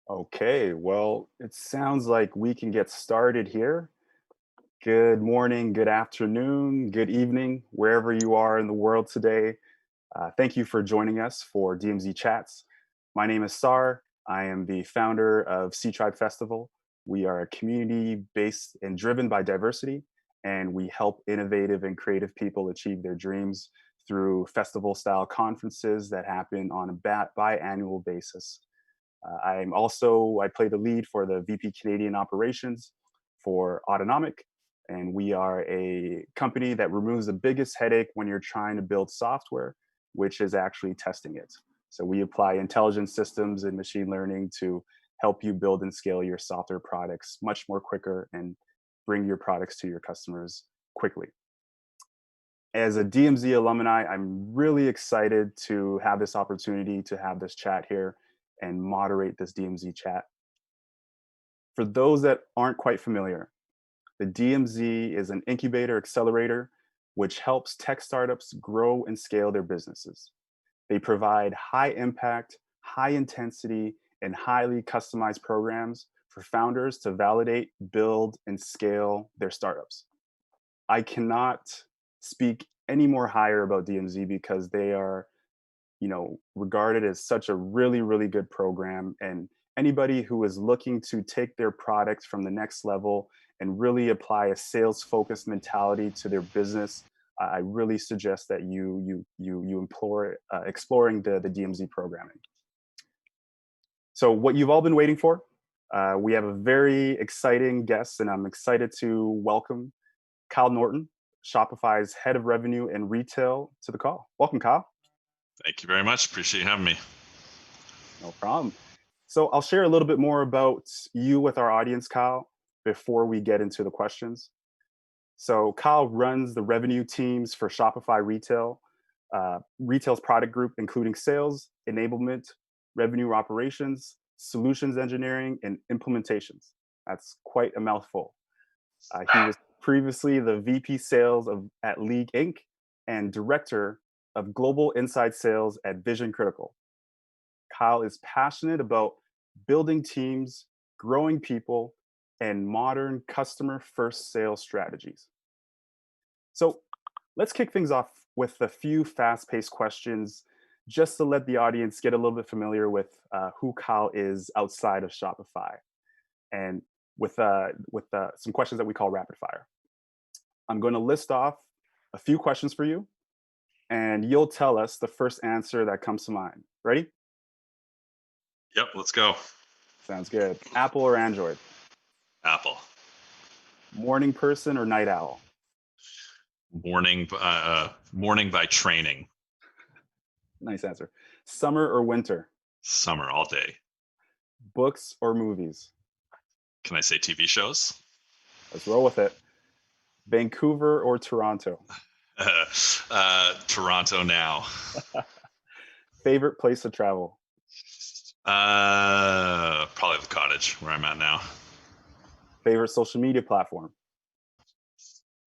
Okay, well, it sounds like we can get started here. Good morning, good afternoon, good evening, wherever you are in the world today. Thank you for joining us for DMZ Chats. My name is Sar. I am the founder of Sea Tribe Festival. We are a community based and driven by diversity, and we help innovative and creative people achieve their dreams through festival style conferences that happen on a biannual basis. I play the lead for the VP Canadian operations for Autonomic. And we are a company that removes the biggest headache when you're trying to build software, which is actually testing it. So we apply intelligent systems and machine learning to help you build and scale your software products much more quicker and bring your products to your customers quickly. As a DMZ alumni, I'm really excited to have this opportunity to have this chat here and moderate this DMZ chat. For those that aren't quite familiar, the DMZ is an incubator accelerator which helps tech startups grow and scale their businesses. They provide high impact, high intensity, and highly customized programs for founders to validate, build, and scale their startups. I cannot speak any more higher about DMZ because they are, regarded as such a really, really good program. And anybody who is looking to take their product from the next level and really apply a sales focused mentality to their business, I really suggest that you implore exploring the DMZ programming. So, what you've all been waiting for, we have a very exciting guest, and I'm excited to welcome Kyle Norton, Shopify's head of revenue and retail, to the call. Welcome, Kyle. Thank you very much. Appreciate you having me. No problem. So I'll share a little bit more about you with our audience, Kyle, before we get into the questions. So Kyle runs the revenue teams for Shopify Retail, Retail's product group, including sales, enablement, revenue operations, solutions engineering, and implementations. That's quite a mouthful. He was previously the VP sales at League Inc. and director of global inside sales at Vision Critical. Kyle is passionate about building teams, growing people, and modern customer first sales strategies. So let's kick things off with a few fast paced questions just to let the audience get a little bit familiar with who Kyle is outside of Shopify and with some questions that we call rapid fire. I'm going to list off a few questions for you, and you'll tell us the first answer that comes to mind. Ready? Yep, let's go. Sounds good. Apple or Android? Apple. Morning person or night owl? Morning by training. Nice answer. Summer or winter? Summer all day. Books or movies? Can I say TV shows? Let's roll with it. Vancouver or Toronto? Toronto now. Favorite place to travel? Probably the cottage where I'm at now. Favorite social media platform?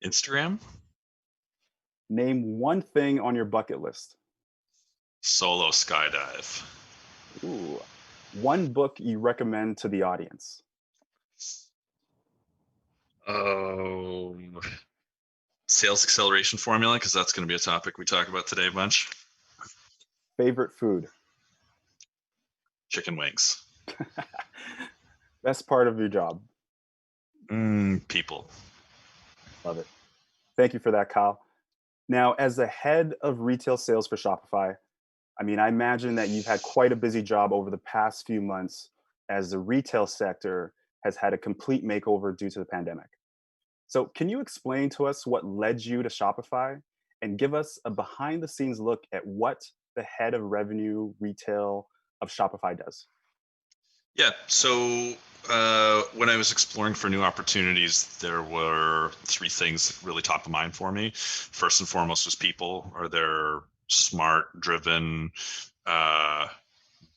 Instagram. Name one thing on your bucket list. Solo skydive. Ooh. One book you recommend to the audience. Oh, sales acceleration formula, because that's going to be a topic we talk about today a bunch. Favorite food? Chicken wings. Best part of your job? People. Love it. Thank you for that, Kyle. Now, as the head of retail sales for Shopify, I imagine that you've had quite a busy job over the past few months as the retail sector has had a complete makeover due to the pandemic. So, can you explain to us what led you to Shopify and give us a behind the scenes look at what the head of revenue retail of Shopify does? Yeah. So when I was exploring for new opportunities, there were three things really top of mind for me. First and foremost was people. Are there smart, driven,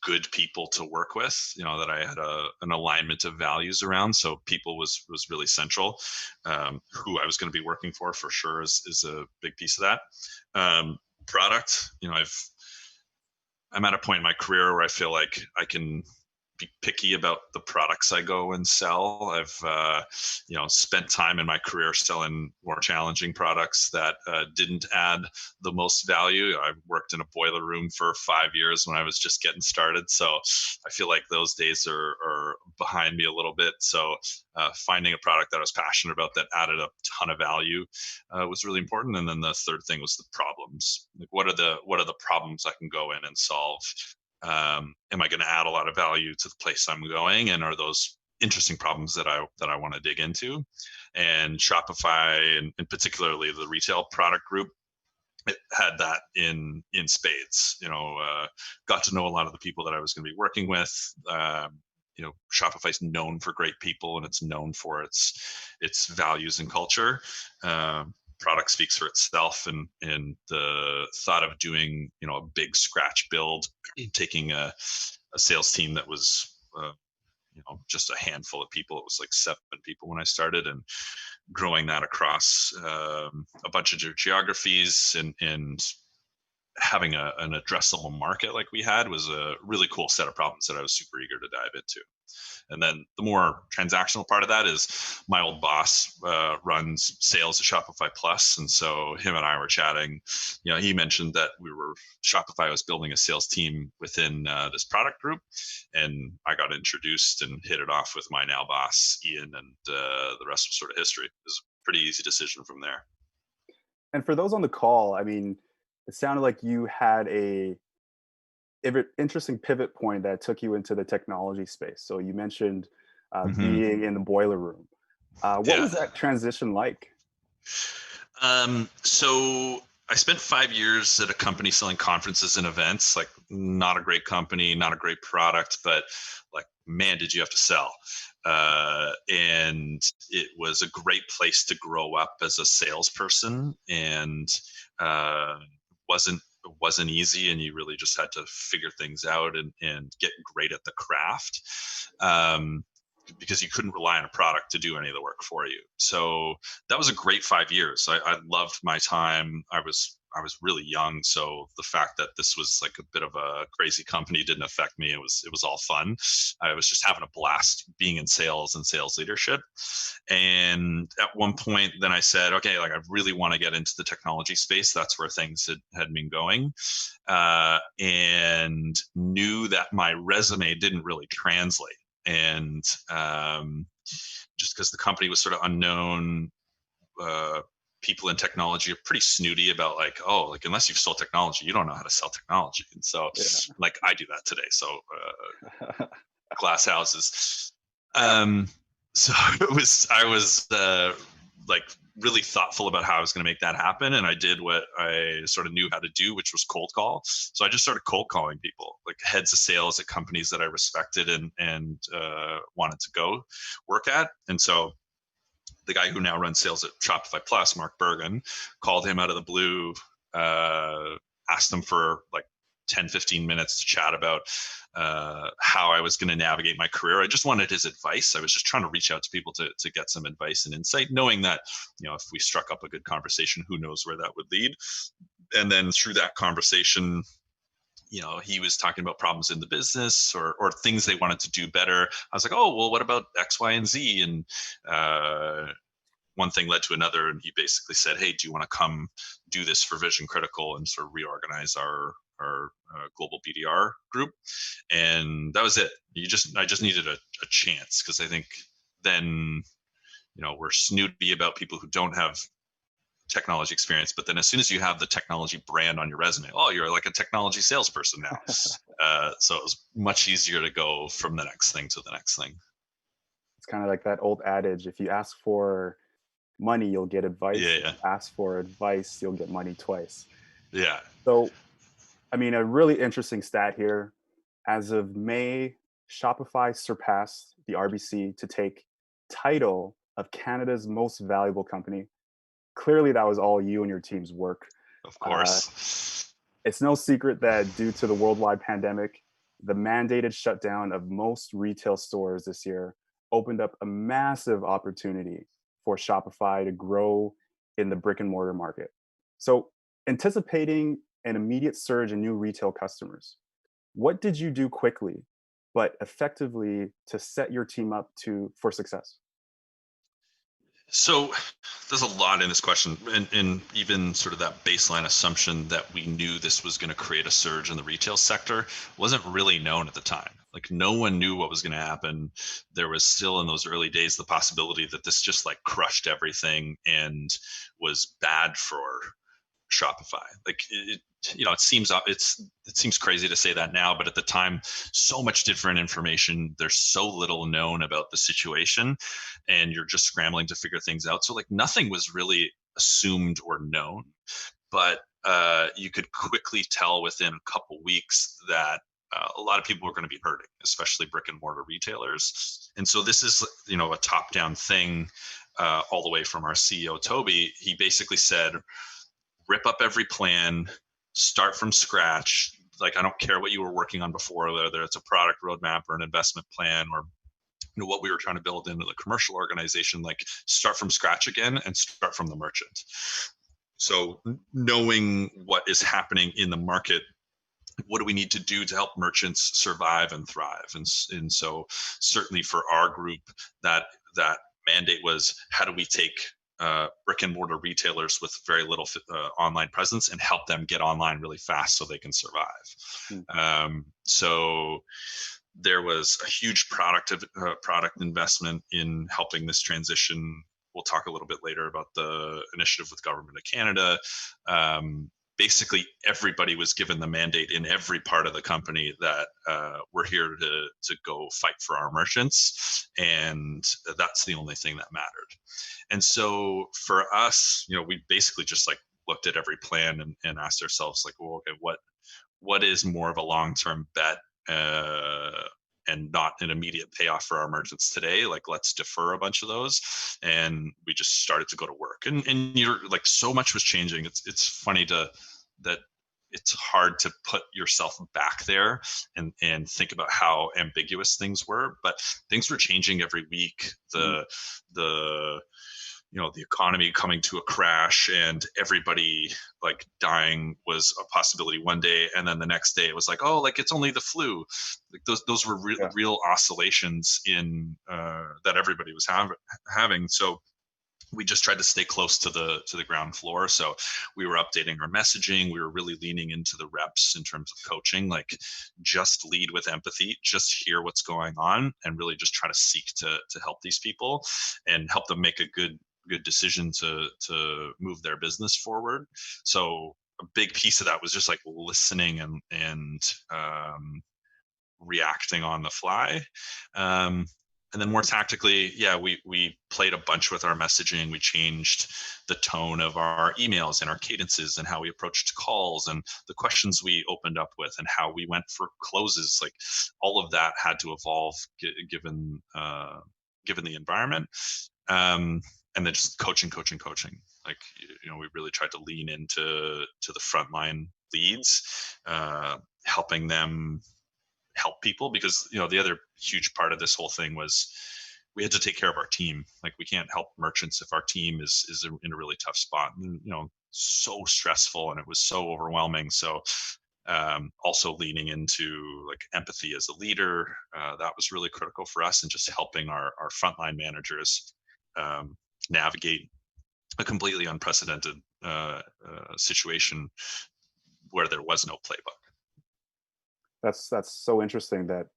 good people to work with? That I had an alignment of values around. So people was really central. Who I was going to be working for sure is a big piece of that. Product. I'm at a point in my career where I feel like I can be picky about the products I go and sell. I've spent time in my career selling more challenging products that didn't add the most value. I worked in a boiler room for 5 years when I was just getting started, so I feel like those days are behind me a little bit. So finding a product that I was passionate about that added a ton of value was really important. And then the third thing was the problems. Like, what are the problems I can go in and solve? Am I going to add a lot of value to the place I'm going, and are those interesting problems that I want to dig into? And Shopify, and particularly the retail product group, it had that in spades. Got to know a lot of the people that I was going to be working with. Shopify's known for great people, and it's known for its values and culture. Product speaks for itself, and the thought of doing a big scratch build, taking a sales team that was just a handful of people. It was like 7 people when I started, and growing that across a bunch of geographies, and having an addressable market like we had was a really cool set of problems that I was super eager to dive into. And then the more transactional part of that is my old boss runs sales at Shopify Plus, and so him and I were chatting. He mentioned that Shopify was building a sales team within this product group, and I got introduced and hit it off with my now boss Ian, and the rest was sort of history. It was a pretty easy decision from there. And for those on the call, I mean, it sounded like you had a interesting pivot point that took you into the technology space. So you mentioned Hmm. being in the boiler room. What Yeah. was that transition like? So I spent 5 years at a company selling conferences and events. Like, not a great company, not a great product, but like, man, did you have to sell? And it was a great place to grow up as a salesperson, and uh, wasn't easy, and you really just had to figure things out, and get great at the craft. Um, because you couldn't rely on a product to do any of the work for you. So that was a great 5 years. I loved my time. I was really young, so the fact that this was like a bit of a crazy company didn't affect me. It was all fun. I was just having a blast being in sales and sales leadership. And at one point, then I said, okay, like, I really want to get into the technology space. That's where things had been going, and knew that my resume didn't really translate. And just because the company was sort of unknown, uh, people in technology are pretty snooty about, like, oh, like, unless you've sold technology, you don't know how to sell technology. And so, Yeah. like, I do that today. So glass houses. Um, so I was like, really thoughtful about how I was going to make that happen, and I did what I sort of knew how to do, which was cold call. So I just started cold calling people, like heads of sales at companies that I respected and wanted to go work at. And so the guy who now runs sales at Shopify Plus, Mark Bergen, called him out of the blue, asked him for like 10, 15 minutes to chat about how I was going to navigate my career. I just wanted his advice. I was just trying to reach out to people to get some advice and insight, knowing that, if we struck up a good conversation, who knows where that would lead. And then through that conversation, he was talking about problems in the business, or things they wanted to do better. I was like, oh, well, what about X, Y, and Z? And one thing led to another, and he basically said, hey, do you want to come do this for Vision Critical and sort of reorganize our global BDR group? And that was it. I just needed a chance, because I think then, we're snooty about people who don't have technology experience, but then as soon as you have the technology brand on your resume, oh, you're like a technology salesperson now. So it was much easier to go from the next thing to the next thing. It's kind of like that old adage: if you ask for money, you'll get advice. Yeah, If yeah, you ask for advice, you'll get money twice. yeah. So, I mean, a really interesting stat here. As of May, Shopify surpassed the RBC to take title of Canada's most valuable company. Clearly, that was all you and your team's work. Of Uh, course. it's no secret that due to the worldwide pandemic, the mandated shutdown of most retail stores this year opened up a massive opportunity for Shopify to grow in the brick and mortar market. So, anticipating an immediate surge in new retail customers, what did you do quickly but effectively to set your team up to for success? So there's a lot in this question, and even sort of that baseline assumption that we knew this was going to create a surge in the retail sector wasn't really known at the time. Like no one knew what was going to happen. There was still in those early days the possibility that this just like crushed everything and was bad for Shopify. Like it seems it seems crazy to say that now, but at the time, so much different information. There's so little known about the situation, and you're just scrambling to figure things out. So like nothing was really assumed or known, but you could quickly tell within a couple weeks that a lot of people were going to be hurting, especially brick and mortar retailers. And so this is a top down thing, all the way from our CEO Toby. He basically said, rip up every plan, start from scratch. Like I don't care what you were working on before, whether it's a product roadmap or an investment plan or what we were trying to build into the commercial organization. Like start from scratch again and start from the merchant. So knowing what is happening in the market, what do we need to do to help merchants survive and thrive? And so certainly for our group, that mandate was, how do we take brick and mortar retailers with very little online presence and help them get online really fast so they can survive. So there was a huge product investment in helping this transition. We'll talk a little bit later about the initiative with Government of Canada. Basically, everybody was given the mandate in every part of the company that we're here to go fight for our merchants, and that's the only thing that mattered. And so for us, we basically just like looked at every plan and asked ourselves like, well, okay, what is more of a long-term bet and not an immediate payoff for our merchants today? Like, let's defer a bunch of those. And we just started to go to work. And you're like, so much was changing. It's funny that it's hard to put yourself back there and think about how ambiguous things were, but things were changing every week. The economy coming to a crash and everybody like dying was a possibility one day, and then the next day it was like, oh, like it's only the flu. Like those were real oscillations in that everybody was having. So we just tried to stay close to the ground floor. So we were updating our messaging. We were really leaning into the reps in terms of coaching, like just lead with empathy, just hear what's going on, and really just try to seek to help these people and help them make a good decision to move their business forward. So a big piece of that was just like listening and reacting on the fly. And then more tactically, we played a bunch with our messaging. We changed the tone of our emails and our cadences and how we approached calls and the questions we opened up with and how we went for closes. Like all of that had to evolve given the environment. And then just coaching. Like, we really tried to lean into the frontline leads, helping them help people, because the other huge part of this whole thing was we had to take care of our team. Like we can't help merchants if our team is in a really tough spot, and so stressful, and it was so overwhelming. So also leaning into like empathy as a leader, that was really critical for us, and just helping our frontline managers navigate a completely unprecedented situation where there was no playbook. That's so interesting that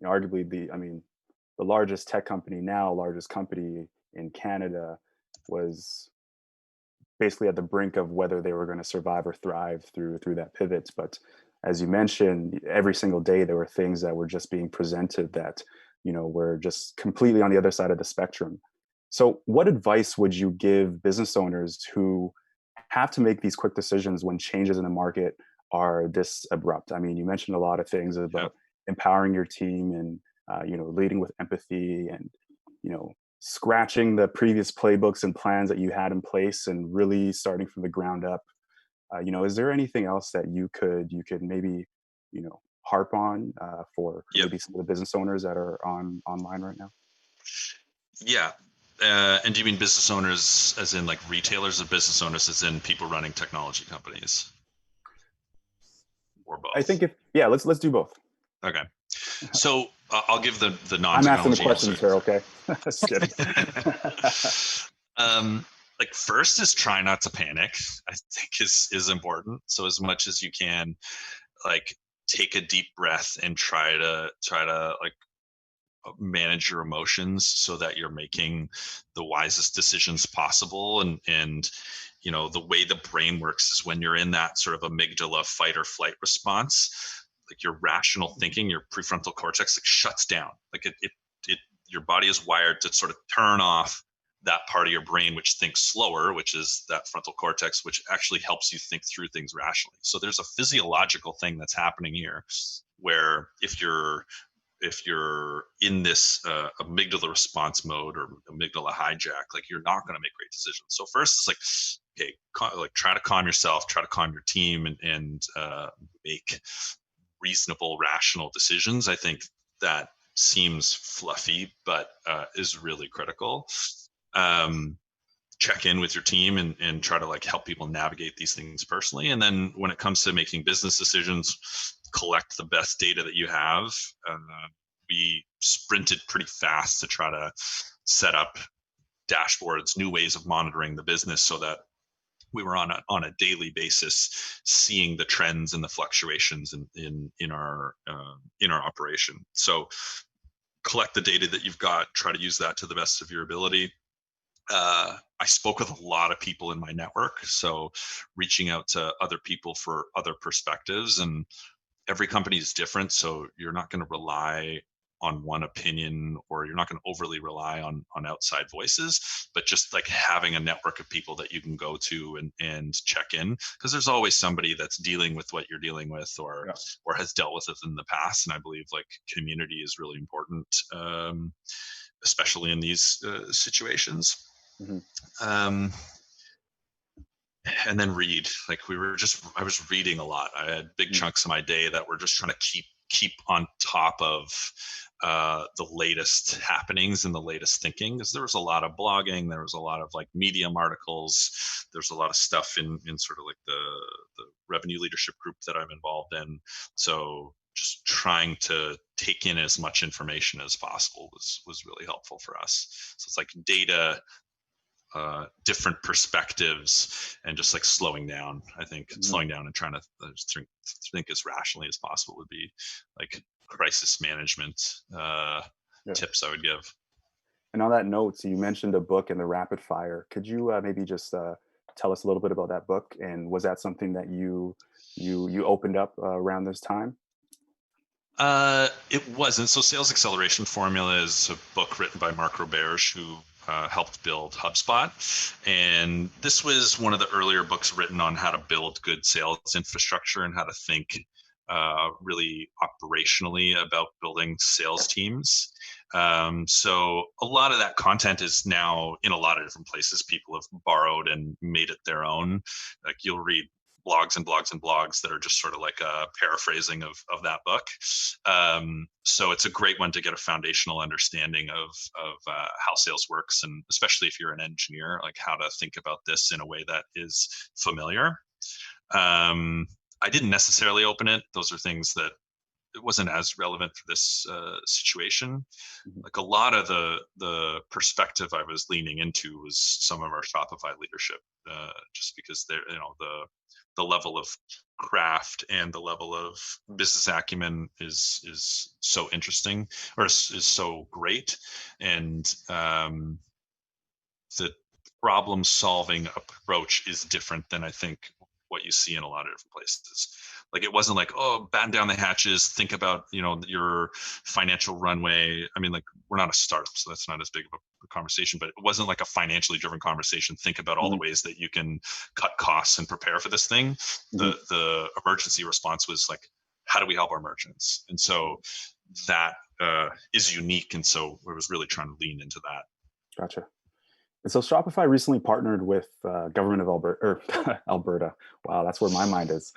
arguably the largest tech company now, largest company in Canada, was basically at the brink of whether they were going to survive or thrive through that pivot. But as you mentioned, every single day there were things that were just being presented that were just completely on the other side of the spectrum. So what advice would you give business owners who have to make these quick decisions when changes in the market are this abrupt? I mean, you mentioned a lot of things about empowering your team and leading with empathy and scratching the previous playbooks and plans that you had in place and really starting from the ground up. Is there anything else that you could maybe harp on for maybe some of the business owners that are online right now? Yeah. And do you mean business owners as in like retailers, or business owners as in people running technology companies? Or both? I think let's do both. Okay. So I'll give the I'm asking the non-technology answer. questions here, okay? Just kidding. um, like first is try not to panic. I think is important. So as much as you can, like take a deep breath and try to like manage your emotions so that you're making the wisest decisions possible. And the way the brain works is when you're in that sort of amygdala fight or flight response, like your rational thinking, your prefrontal cortex like shuts down. Like it your body is wired to sort of turn off that part of your brain which thinks slower, which is that frontal cortex, which actually helps you think through things rationally. So there's a physiological thing that's happening here where if you're in this amygdala response mode or amygdala hijack, like you're not going to make great decisions. So first, it's like, okay, like try to calm yourself, try to calm your team, and make reasonable, rational decisions. I think that seems fluffy, but is really critical. Um, Check in with your team and try to like help people navigate these things personally. And then when it comes to making business decisions, collect the best data that you have. Uh, we sprinted pretty fast to try to set up dashboards, new ways of monitoring the business so that we were on a daily basis seeing the trends and the fluctuations in our operation. So collect the data that you've got, try to use that to the best of your ability. I spoke with a lot of people in my network, so reaching out to other people for other perspectives. And every company is different, so you're not going to rely on one opinion, or you're not going to overly rely on outside voices, but just like having a network of people that you can go to and check in, because there's always somebody that's dealing with what you're dealing with, or Yeah. or has dealt with it in the past. And I believe like community is really important, especially in these situations. Hmm. um, and then read. Like I was reading a lot. I had big chunks of my day that were just trying to keep on top of the latest happenings and the latest thinking, because there was a lot of blogging, there was a lot of like Medium articles, there's a lot of stuff in sort of like the revenue leadership group that I'm involved in. So just trying to take in as much information as possible was really helpful for us. So it's like data, different perspectives, and just like slowing down. I think slowing down and trying to think as rationally as possible would be like crisis management Yeah. tips I would give. And on that note, so you mentioned a book in the rapid fire. Could you maybe just tell us a little bit about that book? And was that something that you opened up around this time? It wasn't. So Sales Acceleration Formula is a book written by Mark Roberge, who helped build HubSpot. And this was one of the earlier books written on how to build good sales infrastructure and how to think really operationally about building sales teams. So a lot of that content is now in a lot of different places. People have borrowed and made it their own. Like you'll read blogs and blogs and blogs that are just sort of like a paraphrasing of that book. So it's a great one to get a foundational understanding of how sales works, and especially if you're an engineer, like how to think about this in a way that is familiar. I didn't necessarily open it. Those are things that it wasn't as relevant for this situation. Mhm. Like a lot of the perspective I was leaning into was some of our Shopify leadership, just because they're the level of craft and the level of business acumen is so interesting, or is so great. And the problem solving approach is different than I think what you see in a lot of different places. Like it wasn't like, oh, batten down the hatches, think about your financial runway. I mean, like we're not a startup, so that's not as big of a conversation, but it wasn't like a financially driven conversation. Think about all the Mhm. ways that you can cut costs and prepare for this thing. Mhm. The emergency response was like, how do we help our merchants? And so that is unique, and so I was really trying to lean into that. Gotcha. And so Shopify recently partnered with government of Alberta, or Alberta. Wow, that's where my mind is.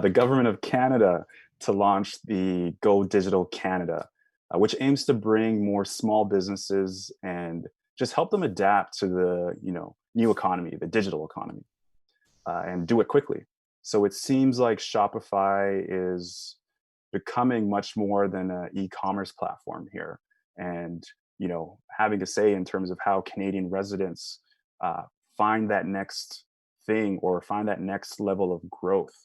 The government of Canada to launch the Go Digital Canada, which aims to bring more small businesses and just help them adapt to the new economy, the digital economy, and do it quickly. So it seems like Shopify is becoming much more than an e-commerce platform here, and having a say in terms of how Canadian residents uh, find that next thing or find that next level of growth.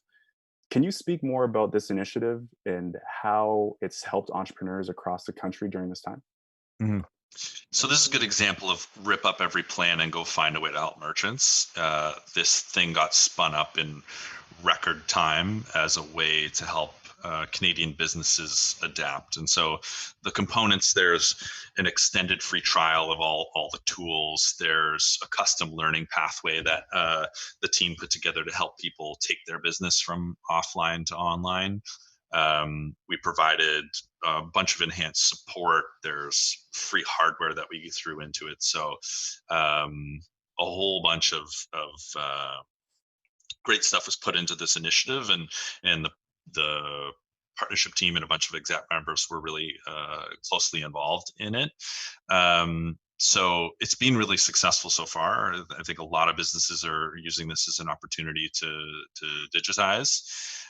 Can you speak more about this initiative and how it's helped entrepreneurs across the country during this time? Mhm. So this is a good example of rip up every plan and go find a way to help merchants. This thing got spun up in record time as a way to help Canadian businesses adapt. And so the components, there's an extended free trial of all the tools. There's a custom learning pathway that the team put together to help people take their business from offline to online. We provided a bunch of enhanced support. There's free hardware that we threw into it. So a whole bunch of great stuff was put into this initiative, and the partnership team and a bunch of exec members were really closely involved in it. So it's been really successful so far. I think a lot of businesses are using this as an opportunity to digitize.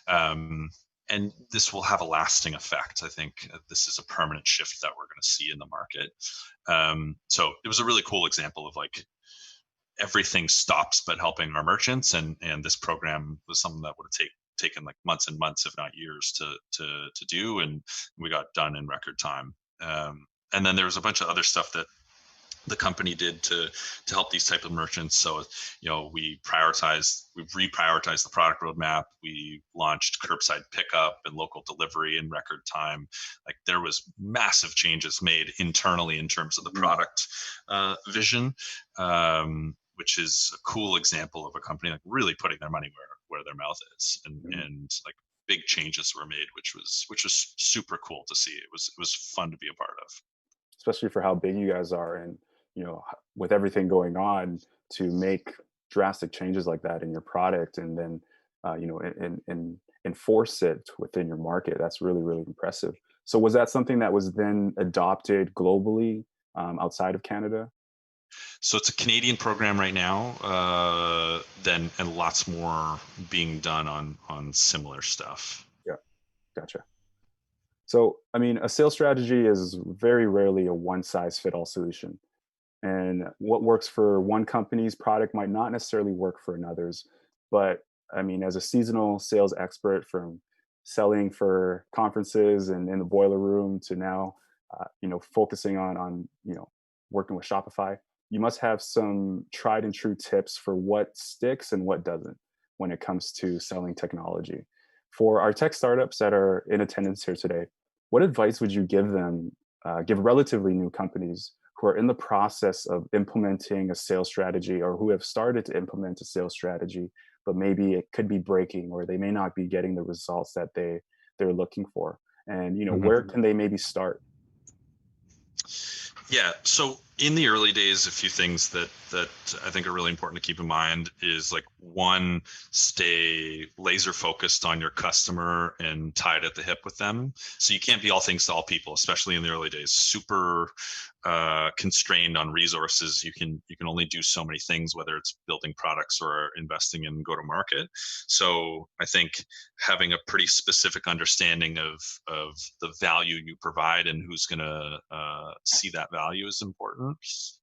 Um, and this will have a lasting effect. I think this is a permanent shift that we're going to see in the market. So it was a really cool example of like everything stops but helping our merchants, and this program was something that would have taken like months and months, if not years, to do, and we got done in record time. And then there was a bunch of other stuff that the company did to help these type of merchants. So we reprioritized the product roadmap. We launched curbside pickup and local delivery in record time. Like there was massive changes made internally in terms of the product vision, which is a cool example of a company like really putting their money where their mouth is, and like big changes were made, which was super cool to see. It was fun to be a part of. Especially for how big you guys are, and with everything going on, to make drastic changes like that in your product, and then and enforce it within your market. That's really, really impressive. So was that something that was then adopted globally, outside of Canada? So it's a Canadian program right now, then and lots more being done on similar stuff. Yeah, gotcha. So I mean, a sales strategy is very rarely a one size fit all solution, and what works for one company's product might not necessarily work for another's. But I mean, as a seasonal sales expert, from selling for conferences and in the boiler room to now focusing on working with Shopify, you must have some tried and true tips for what sticks and what doesn't when it comes to selling technology. For our tech startups that are in attendance here today, what advice would you give them, give relatively new companies who are in the process of implementing a sales strategy, or who have started to implement a sales strategy, but maybe it could be breaking, or they may not be getting the results that they're looking for? And where Mhm. can they maybe start? Yeah. So in the early days, a few things that I think are really important to keep in mind is like one, stay laser focused on your customer and tied at the hip with them. So you can't be all things to all people, especially in the early days. Super constrained on resources. You can only do so many things, whether it's building products or investing in go to market. So I think having a pretty specific understanding of the value you provide and who's going to see that value is important,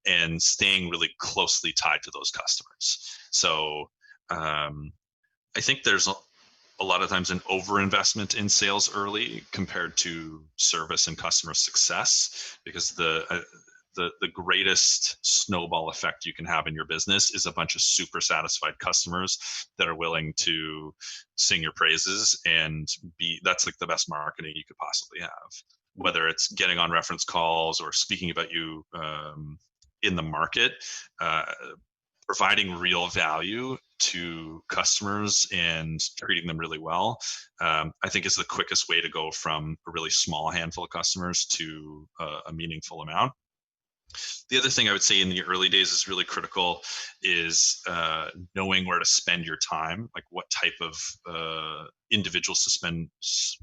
and staying really closely tied to those customers. So I think there's a lot of times an overinvestment in sales early compared to service and customer success, because the greatest snowball effect you can have in your business is a bunch of super satisfied customers that are willing to sing your praises, and be that's like the best marketing you could possibly have, whether it's getting on reference calls or speaking about you in the market. uh, Providing real value to customers and treating them really well, I think is the quickest way to go from a really small handful of customers to a meaningful amount. The other thing I would say in the early days is really critical is knowing where to spend your time, like what type of individuals to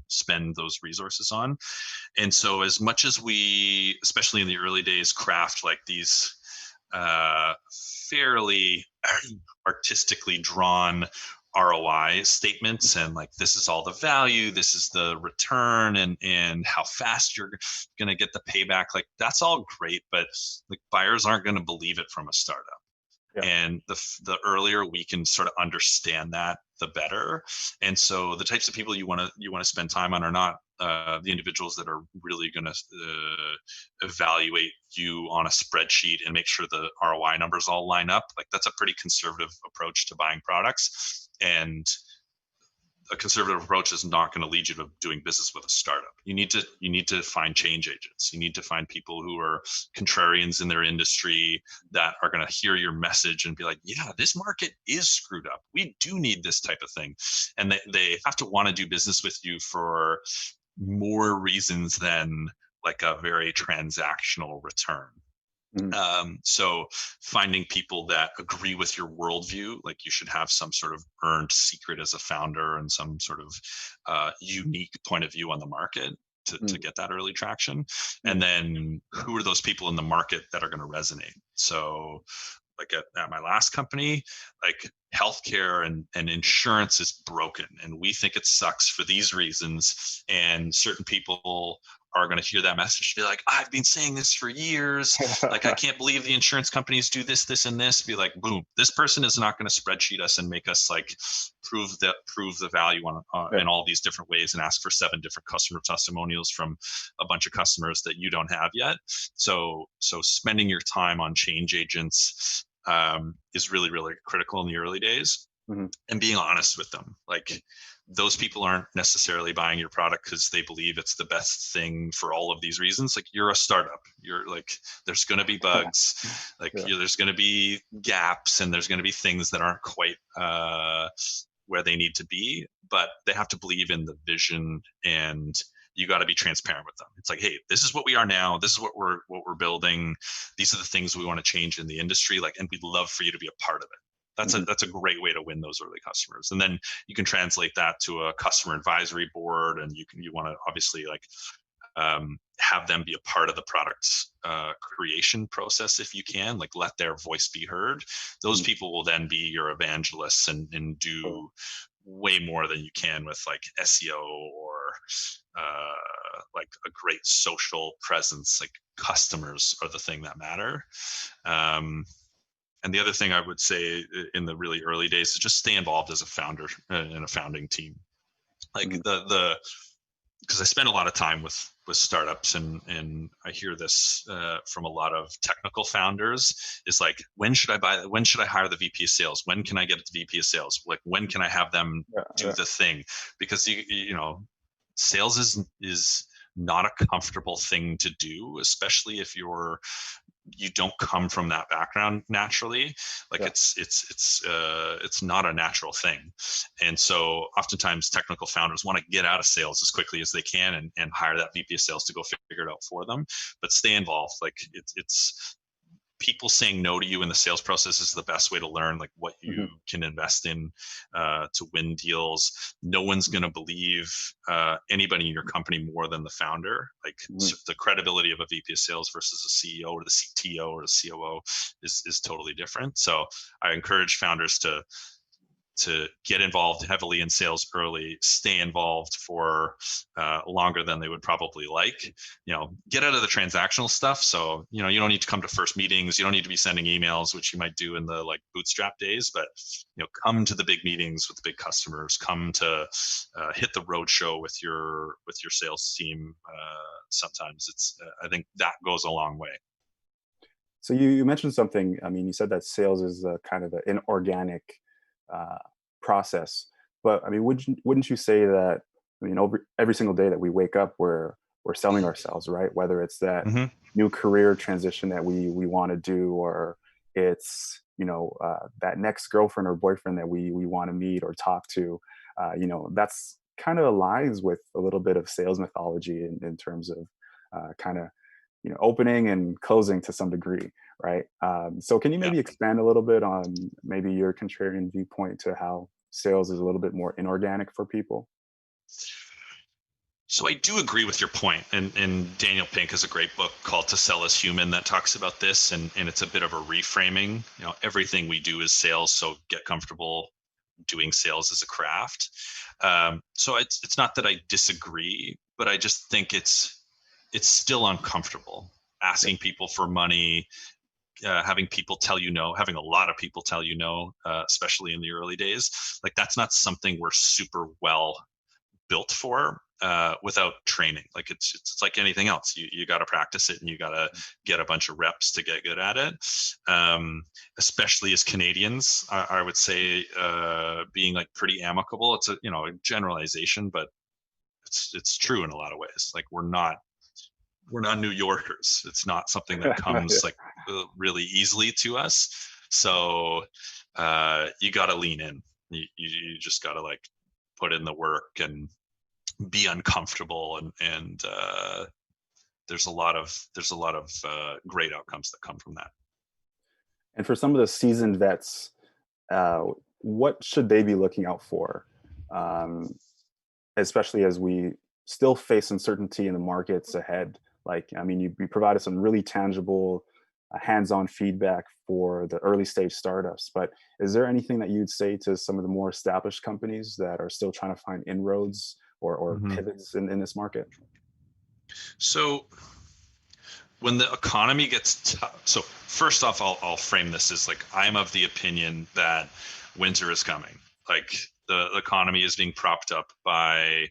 spend those resources on. And so as much as we, especially in the early days, craft like these uh, fairly artistically drawn ROI statements and like, this is all the value, this is the return, and how fast you're going to get the payback. Like that's all great, but like buyers aren't going to believe it from a startup. Yeah. And the earlier we can sort of understand that, the better. And so the types of people you want to spend time on are not the individuals that are really going to evaluate you on a spreadsheet and make sure the ROI numbers all line up. Like that's a pretty conservative approach to buying products, and a conservative approach is not going to lead you to doing business with a startup. You need to find change agents. You need to find people who are contrarians in their industry that are going to hear your message and be like, yeah, this market is screwed up. We do need this type of thing. And they have to want to do business with you for more reasons than like a very transactional return. Mhm. So finding people that agree with your worldview, like you should have some sort of earned secret as a founder and some sort of unique point of view on the market to Mhm. get that early traction. And Mhm. then who are those people in the market that are going to resonate? So like at my last company, like healthcare and insurance is broken and we think it sucks for these reasons. And certain people are going to hear that message, be like, I've been saying this for years. Like, I can't believe the insurance companies do this, this, and this. Be like, boom, this person is not going to spreadsheet us and make us like prove the value on Yeah. in all these different ways and ask for 7 different customer testimonials from a bunch of customers that you don't have yet. So spending your time on change agents is really, really critical in the early days, Mhm. and being honest with them. Like those people aren't necessarily buying your product because they believe it's the best thing for all of these reasons. Like you're a startup. You're like, there's going to be bugs, like Yeah. there's going to be gaps, and there's going to be things that aren't quite where they need to be, but they have to believe in the vision, and you got to be transparent with them. It's like, hey, this is what we are now. This is what we're building. These are the things we want to change in the industry. Like, and we'd love for you to be a part of it. That's a Mhm. that's a great way to win those early customers. And then you can translate that to a customer advisory board, and you want to obviously like have them be a part of the product creation process if you can. Like let their voice be heard. Those Mhm. people will then be your evangelists and Cool. do way more than you can with like SEO or like a great social presence. Like customers are the thing that matter. Um, and the other thing I would say in the really early days is just stay involved as a founder in a founding team. Like Mhm. the because I spend a lot of time with startups, and I hear this from a lot of technical founders. Is like, when should I buy? When should I hire the VP of sales? When can I get the VP of sales? Like, when can I have them Yeah. do Yeah. the thing? Because sales is not a comfortable thing to do, especially if you don't come from that background naturally. Like Yeah. it's not a natural thing. And so oftentimes technical founders want to get out of sales as quickly as they can and hire that VP of sales to go figure it out for them, but stay involved. Like it's people saying no to you in the sales process is the best way to learn like what you Mhm. can invest in to win deals. No one's going to believe anybody in your company more than the founder. Like Mhm. the credibility of a VP of sales versus a CEO or the CTO or the COO is totally different. So I encourage founders to get involved heavily in sales early, stay involved for longer than they would probably like. Get out of the transactional stuff. So you don't need to come to first meetings. You don't need to be sending emails, which you might do in the like bootstrap days. But come to the big meetings with the big customers. Come to hit the road show with your sales team. Sometimes I think that goes a long way. So you mentioned something. I mean, you said that sales is kind of an inorganic uh, process, but I mean, wouldn't you say that? I mean, over every single day that we wake up, we're selling ourselves, right? Whether it's that Hmm. new career transition that we want to do, or it's that next girlfriend or boyfriend that we want to meet or talk to. That's kind of aligns with a little bit of sales mythology in terms of kind of opening and closing to some degree, right? So can you Yeah. maybe expand a little bit on maybe your contrarian viewpoint to how sales is a little bit more inorganic for people? So I do agree with your point, and Daniel Pink has a great book called "To Sell Is Human" that talks about this, and it's a bit of a reframing. Everything we do is sales, so get comfortable doing sales as a craft. So it's not that I disagree, but I just think it's still uncomfortable Yeah. asking people for money, having people tell you no, having a lot of people tell you no, especially in the early days. Like that's not something we're super well built for without training. Like it's like anything else. You got to practice it and you got to get a bunch of reps to get good at it. Especially as Canadians, I would say being like pretty amicable. It's a a generalization, but it's true in a lot of ways. Like we're not New Yorkers. It's not something that Yeah. comes like really easily to us. So you got to lean in. You just got to like put in the work and be uncomfortable, and there's a lot of great outcomes that come from that. And for some of the seasoned vets, uh, what should they be looking out for, um, especially as we still face uncertainty in the markets ahead? Like, I mean, you provided some really tangible, hands-on feedback for the early stage startups, but is there anything that you'd say to some of the more established companies that are still trying to find inroads or hmm pivots in this market? So when the economy gets tough, so first off, I'll frame this as like I'm of the opinion that winter is coming. Like the economy is being propped up by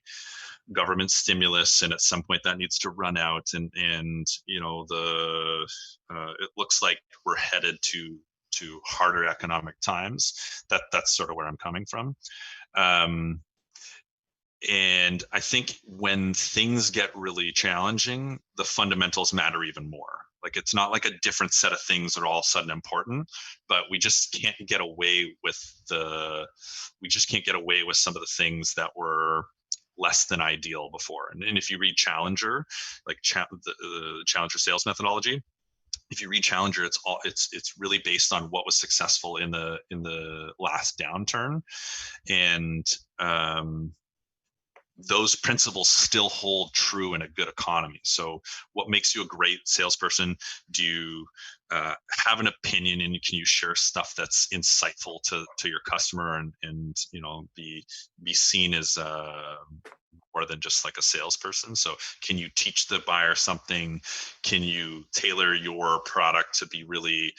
government stimulus, and at some point that needs to run out, and the it looks like we're headed to harder economic times. That's sort of where I'm coming from. um, and I think when things get really challenging, the fundamentals matter even more. Like it's not like a different set of things that are all of a sudden important, but we just can't get away with some of the things that were less than ideal before. And if you read Challenger, like the Challenger sales methodology, if you read Challenger, it's really based on what was successful in the last downturn, and those principles still hold true in a good economy. So, what makes you a great salesperson? Do you have an opinion, and can you share stuff that's insightful to your customer, and be seen as more than just like a salesperson? So, can you teach the buyer something? Can you tailor your product to be really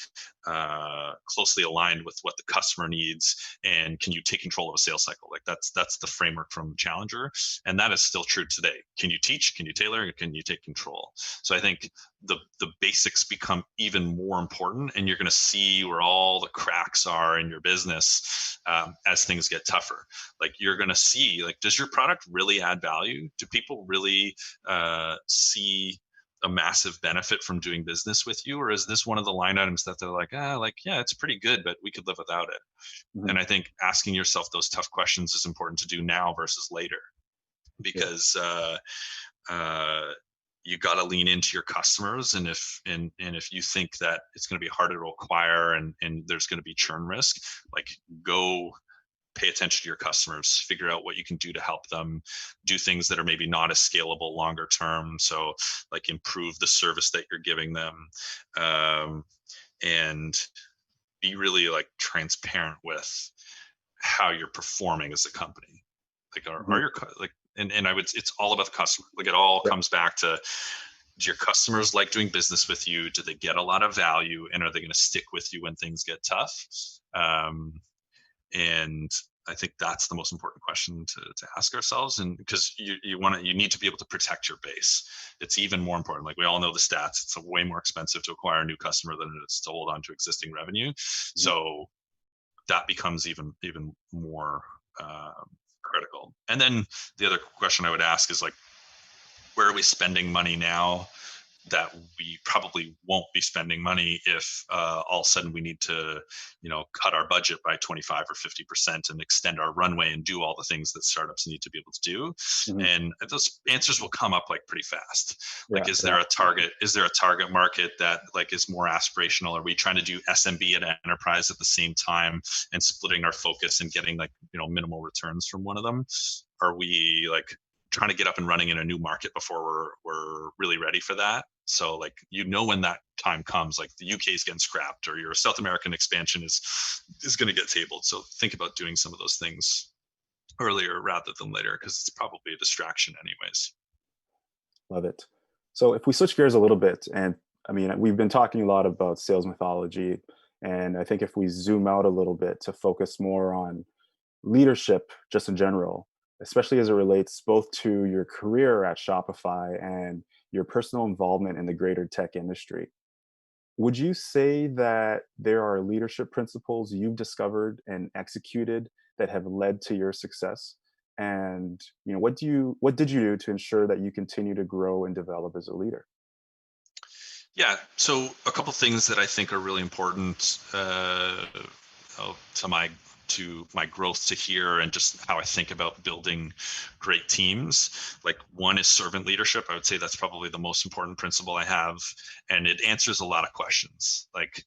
closely aligned with what the customer needs? And can you take control of a sales cycle? Like that's the framework from Challenger, and that is still true today. Can you teach? Can you tailor? Can you take control? So I think the basics become even more important, and you're going to see where all the cracks are in your business as things get tougher. Like you're going to see, like, does your product really add value? Do people really see a massive benefit from doing business with you, or is this one of the line items that they're like, yeah, it's pretty good, but we could live without it? Mhm. And I think asking yourself those tough questions is important to do now versus later, Yeah. because uh, you got to lean into your customers. And if you think that it's going to be harder to acquire, and there's going to be churn risk, like, go pay attention to your customers, figure out what you can do to help them do things that are maybe not as scalable longer term. So like improve the service that you're giving them, um, and be really like transparent with how you're performing as a company. Like are Mhm. your like, and I would, it's all about the customer. Like it all Yeah. comes back to, do your customers like doing business with you? Do they get a lot of value, and are they going to stick with you when things get tough? um, and I think that's the most important question to ask ourselves. And because you need to be able to protect your base. It's even more important. Like we all know the stats, it's way more expensive to acquire a new customer than it is to hold on to existing revenue. Mhm. So that becomes even more critical. And then the other question I would ask is like, where are we spending money now that we probably won't be spending money if all of a sudden we need to, cut our budget by 25 or 50% and extend our runway and do all the things that startups need to be able to do? Mhm. And those answers will come up like pretty fast. Like, Yeah. is Yeah. there a target? Is there a target market that like is more aspirational? Are we trying to do SMB and enterprise at the same time and splitting our focus and getting like, minimal returns from one of them? Are we like trying to get up and running in a new market before we're really ready for that? So like, when that time comes, like the UK is getting scrapped or your South American expansion is going to get tabled. So think about doing some of those things earlier rather than later, because it's probably a distraction anyways. Love it. So if we switch gears a little bit, and I mean, we've been talking a lot about sales mythology, and I think if we zoom out a little bit to focus more on leadership just in general, especially as it relates both to your career at Shopify and your personal involvement in the greater tech industry. Would you say that there are leadership principles you've discovered and executed that have led to your success? And what did you do to ensure that you continue to grow and develop as a leader? Yeah. So a couple things that I think are really important to my growth to here, and just how I think about building great teams. Like, one is servant leadership. I would say that's probably the most important principle I have, and it answers a lot of questions. Like,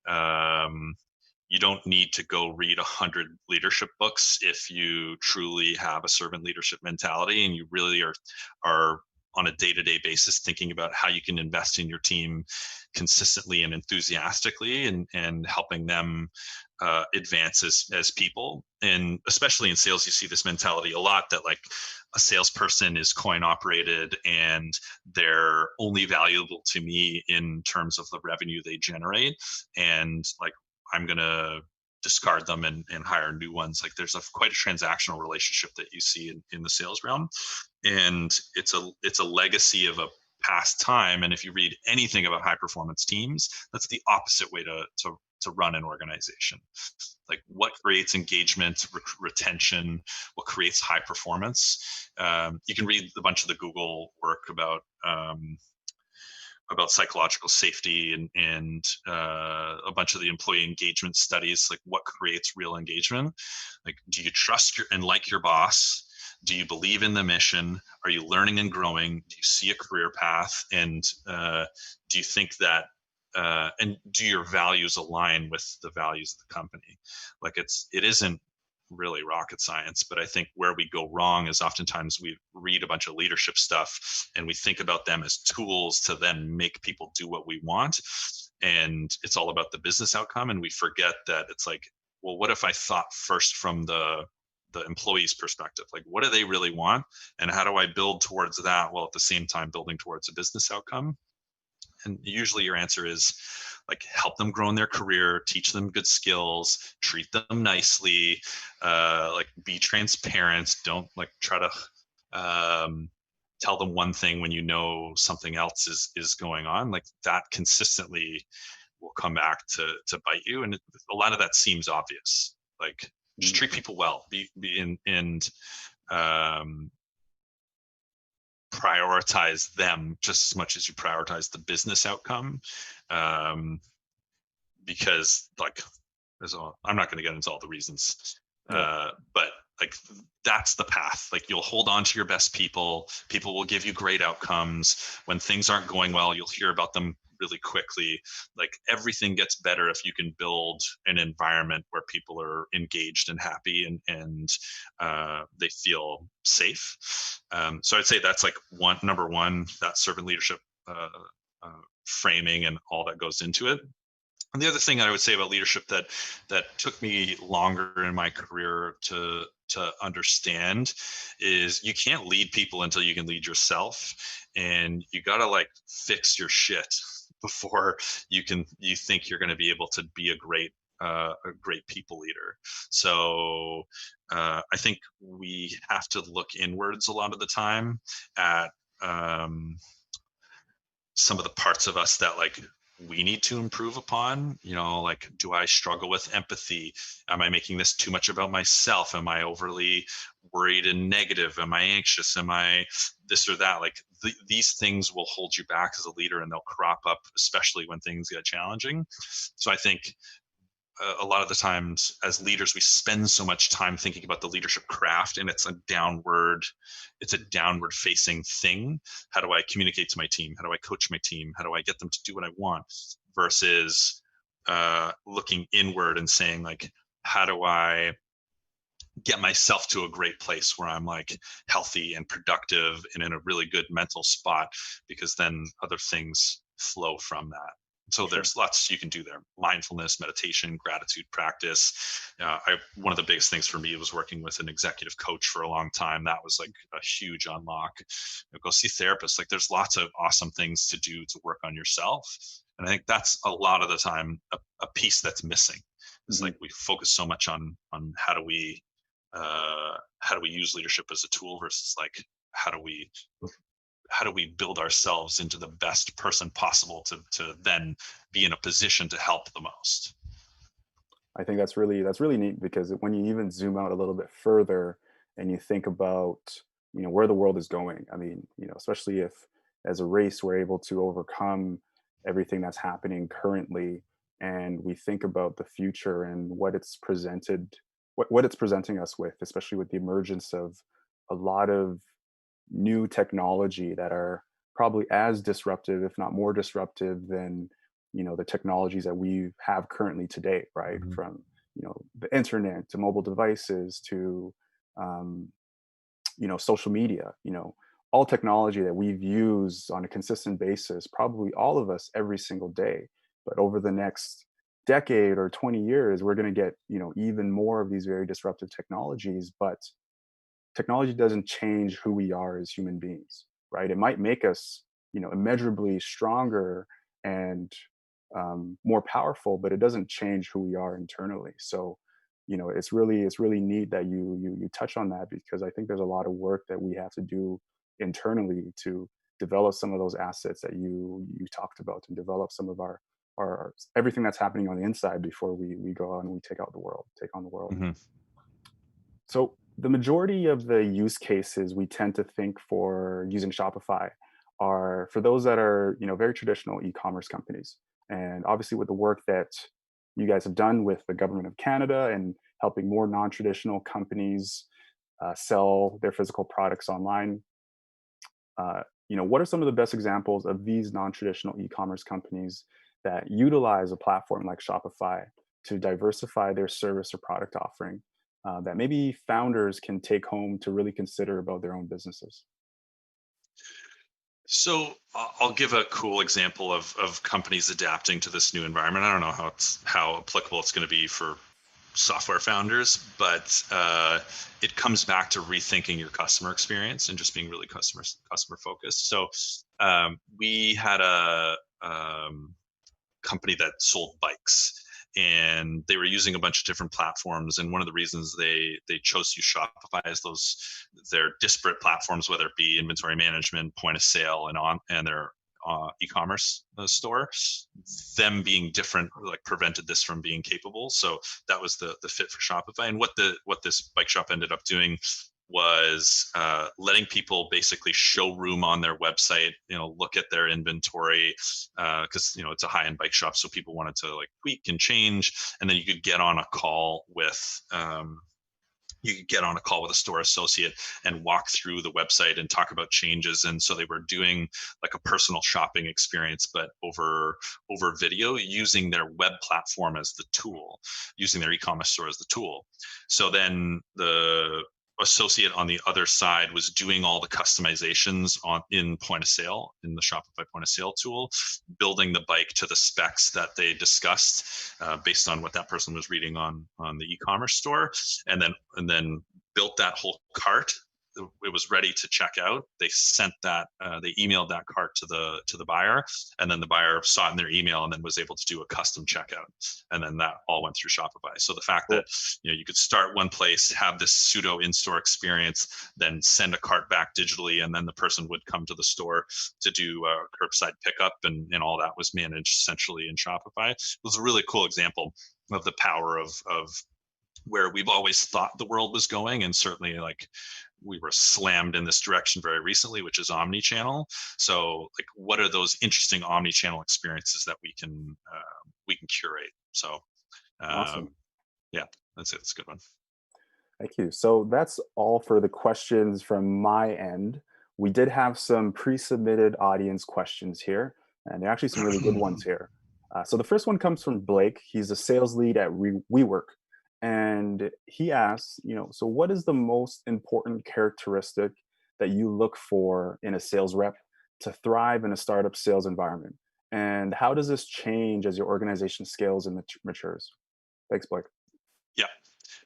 um, you don't need to go read 100 leadership books if you truly have a servant leadership mentality, and you really are on a day-to-day basis thinking about how you can invest in your team consistently and enthusiastically, and helping them advance as people. And especially in sales, you see this mentality a lot, that like a salesperson is coin operated and they're only valuable to me in terms of the revenue they generate, and like I'm gonna discard them and hire new ones. Like, there's quite a transactional relationship that you see in the sales realm, and it's a legacy of a past time. And if you read anything about high performance teams, that's the opposite way to run an organization. Like, what creates engagement, retention, what creates high performance. You can read a bunch of the Google work about psychological safety, and a bunch of the employee engagement studies, like what creates real engagement. Like, do you trust and like your boss? Do you believe in the mission? Are you learning and growing? Do you see a career path? And do you think that and do your values align with the values of the company? Like, it isn't really rocket science, but I think where we go wrong is oftentimes we read a bunch of leadership stuff and we think about them as tools to then make people do what we want, and it's all about the business outcome, and we forget that it's like, well, what if I thought first from the employee's perspective? Like, what do they really want, and how do I build towards that, while at the same time building towards a business outcome? And usually your answer is like, help them grow in their career, teach them good skills, treat them nicely, like be transparent. Don't like try to tell them one thing when you know something else is going on. Like, that consistently will come back to bite you. And a lot of that seems obvious. Like, just Mm, treat people well, be in, and um, prioritize them just as much as you prioritize the business outcome. Um, because like, I'm not going to get into all the reasons, yeah. but like, that's the path. Like, you'll hold on to your best people. People will give you great outcomes. When things aren't going well, you'll hear about them really quickly. Like, everything gets better if you can build an environment where people are engaged and happy, and they feel safe. So I'd say that's like number one, that servant leadership uh, uh, framing and all that goes into it. And the other thing I would say about leadership that took me longer in my career to understand is, you can't lead people until you can lead yourself, and you got to like fix your shit before you think you're going to be able to be a great people leader. So I think we have to look inwards a lot of the time at um, some of the parts of us that like we need to improve upon. Like, do I struggle with empathy? Am I making this too much about myself? Am I overly worried and negative? Am I anxious? Am I this or that? Like, these things will hold you back as a leader, and they'll crop up, especially when things get challenging. So I think a lot of the times as leaders, we spend so much time thinking about the leadership craft, and it's a downward facing thing. How do I communicate to my team? How do I coach my team? How do I get them to do what I want? Versus looking inward and saying like, how do I get myself to a great place where I'm like healthy and productive and in a really good mental spot, because then other things flow from that. So Sure. there's lots you can do there: mindfulness, meditation, gratitude practice. One of the biggest things for me was working with an executive coach for a long time. That was like a huge unlock. Go see therapists. Like there's lots of awesome things to do to work on yourself. And I think that's a lot of the time a piece that's missing. It's Hmm. like we focus so much on how do we use leadership as a tool versus like how do we how do we build ourselves into the best person possible to then be in a position to help the most. I think that's really neat because when you even zoom out a little bit further and you think about where the world is going. I mean, especially if as a race we're able to overcome everything that's happening currently, and we think about the future and what it's presenting us with, especially with the emergence of a lot of new technology that are probably as disruptive, if not more disruptive than the technologies that we have currently today, right? Mhm. From the internet to mobile devices to um, social media, all technology that we've used on a consistent basis, probably all of us every single day. But over the next decade or 20 years, we're going to get even more of these very disruptive technologies. But technology doesn't change who we are as human beings, right? It might make us, immeasurably stronger and more powerful, but it doesn't change who we are internally. So, it's really neat that you touch on that, because I think there's a lot of work that we have to do internally to develop some of those assets that you talked about, and develop some of our everything that's happening on the inside before we go out and we take on the world. Mhm. So the majority of the use cases we tend to think for using Shopify are for those that are, very traditional e-commerce companies. And obviously with the work that you guys have done with the government of Canada and helping more non-traditional companies sell their physical products online, what are some of the best examples of these non-traditional e-commerce companies that utilize a platform like Shopify to diversify their service or product offering, that maybe founders can take home to really consider about their own businesses? So I'll give a cool example of companies adapting to this new environment. I don't know how applicable it's going to be for software founders, but it comes back to rethinking your customer experience and just being really customer focused. So we had a company that sold bikes, and they were using a bunch of different platforms, and one of the reasons they chose to use Shopify is those their disparate platforms, whether it be inventory management, point of sale, and their e-commerce store, them being different like prevented this from being capable. So that was the fit for Shopify. And what this bike shop ended up doing was letting people basically showroom on their website, look at their inventory, because it's a high-end bike shop, so people wanted to like tweak and change, and then you could get on a call with a store associate and walk through the website and talk about changes. And so they were doing like a personal shopping experience, but over video, using their web platform as the tool, using their e-commerce store as the tool. So then the associate on the other side was doing all the customizations on in point of sale in the Shopify point of sale tool, building the bike to the specs that they discussed, based on what that person was reading on the e-commerce store, and then built that whole cart. It was ready to check out. They emailed that cart to the buyer, and then the buyer saw it in their email and then was able to do a custom checkout, and then that all went through Shopify. So the fact that Cool. you could start one place, have this pseudo in-store experience, then send a cart back digitally, and then the person would come to the store to do curbside pickup, and all that was managed centrally in Shopify. It was a really cool example of the power of where we've always thought the world was going, and certainly like we were slammed in this direction very recently, which is omni-channel. So like what are those interesting omni-channel experiences that we can curate? So Awesome. um, yeah, that's it. It's a good one. Thank you. So that's all for the questions from my end. We did have some pre-submitted audience questions here, and there are actually some really good ones here. So the first one comes from Blake. He's a sales lead at WeWork, And he asks, so what is the most important characteristic that you look for in a sales rep to thrive in a startup sales environment? And how does this change as your organization scales and matures? Thanks, Blake. Yeah,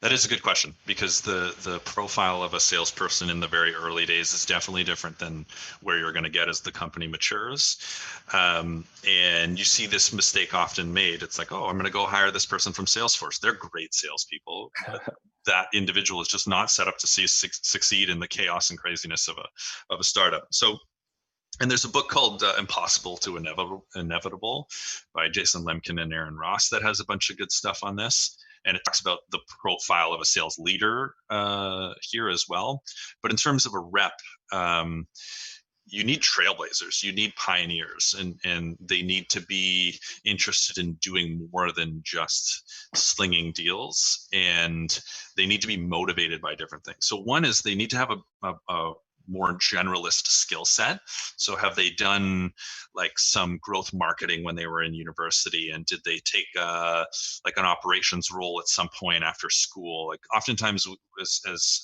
that is a good question because the profile of a salesperson in the very early days is definitely different than where you're going to get as the company matures. And you see this mistake often made. It's like, oh, I'm going to go hire this person from Salesforce. They're great salespeople, but that individual is just not set up to succeed in the chaos and craziness of a startup. So, and there's a book called Impossible to Inevitable by Jason Lemkin and Aaron Ross that has a bunch of good stuff on this. And it talks about the profile of a sales leader here as well. But in terms of a rep, you need trailblazers, you need pioneers, and they need to be interested in doing more than just slinging deals, and they need to be motivated by different things. So one is they need to have a more generalist skill set. So have they done like some growth marketing when they were in university, and did they take like an operations role at some point after school? Like oftentimes as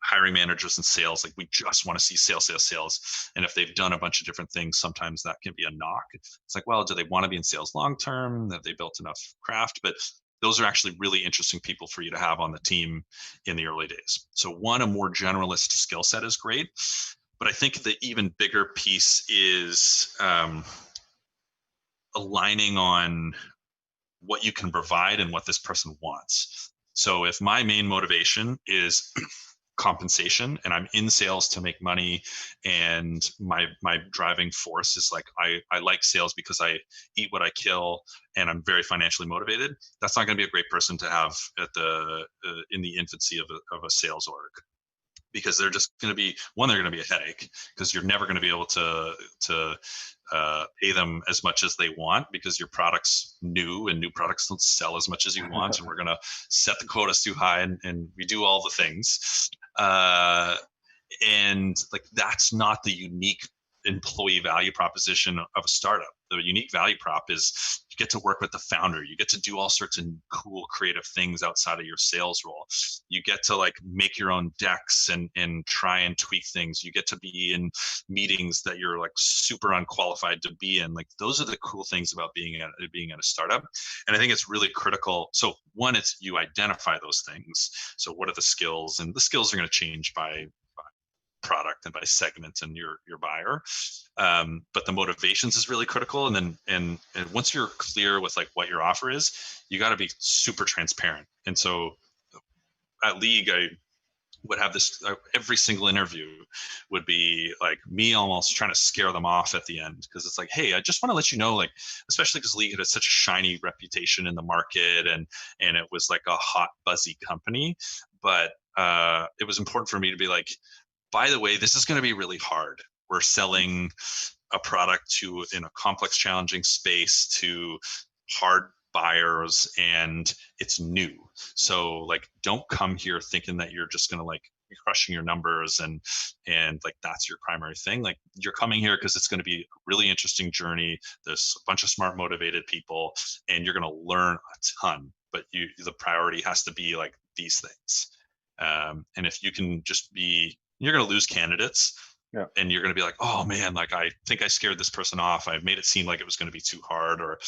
hiring managers in sales, like we just want to see sales. And if they've done a bunch of different things, sometimes that can be a knock. It's like, well, do they want to be in sales long term? Have they built enough craft? But those are actually really interesting people for you to have on the team in the early days. So one, a more generalist skill set is great. But I think the even bigger piece is aligning on what you can provide and what this person wants. So if my main motivation is compensation and I'm in sales to make money, and my driving force is like I like sales because I eat what I kill and I'm very financially motivated, that's not going to be a great person to have at the in the infancy of a sales org, because they're just going to be they're going to be a headache because you're never going to be able to pay them as much as they want because your product's new and new products don't sell as much as you want, and we're going to set the quotas too high, and we do all the things. And like that's not the unique employee value proposition of a startup. The unique value prop is you get to work with the founder, you get to do all sorts of cool creative things outside of your sales role, you get to like make your own decks and try and tweak things, you get to be in meetings that you're like super unqualified to be in. Like those are the cool things about being at a startup. And I think it's really critical. So one, it's you identify those things. So what are the skills? And the skills are going to change by product and by segment and your buyer, but the motivations is really critical. And then and once you're clear with like what your offer is, you got to be super transparent. And so at League, I would have this every single interview would be like me almost trying to scare them off at the end, because it's like, hey, I just want to let you know, like, especially because League had such a shiny reputation in the market, and it was like a hot buzzy company, but it was important for me to be like, by the way, this is going to be really hard. We're selling a product in a complex, challenging space to hard buyers, and it's new. So like, don't come here thinking that you're just going to like be crushing your numbers and like that's your primary thing. Like you're coming here because it's going to be a really interesting journey. There's a bunch of smart, motivated people, and you're going to learn a ton. But the priority has to be like these things. And if you can just be, you're going to lose candidates. Yeah. And you're going to be like, oh man, like I think I scared this person off. I made it seem like it was going to be too hard, or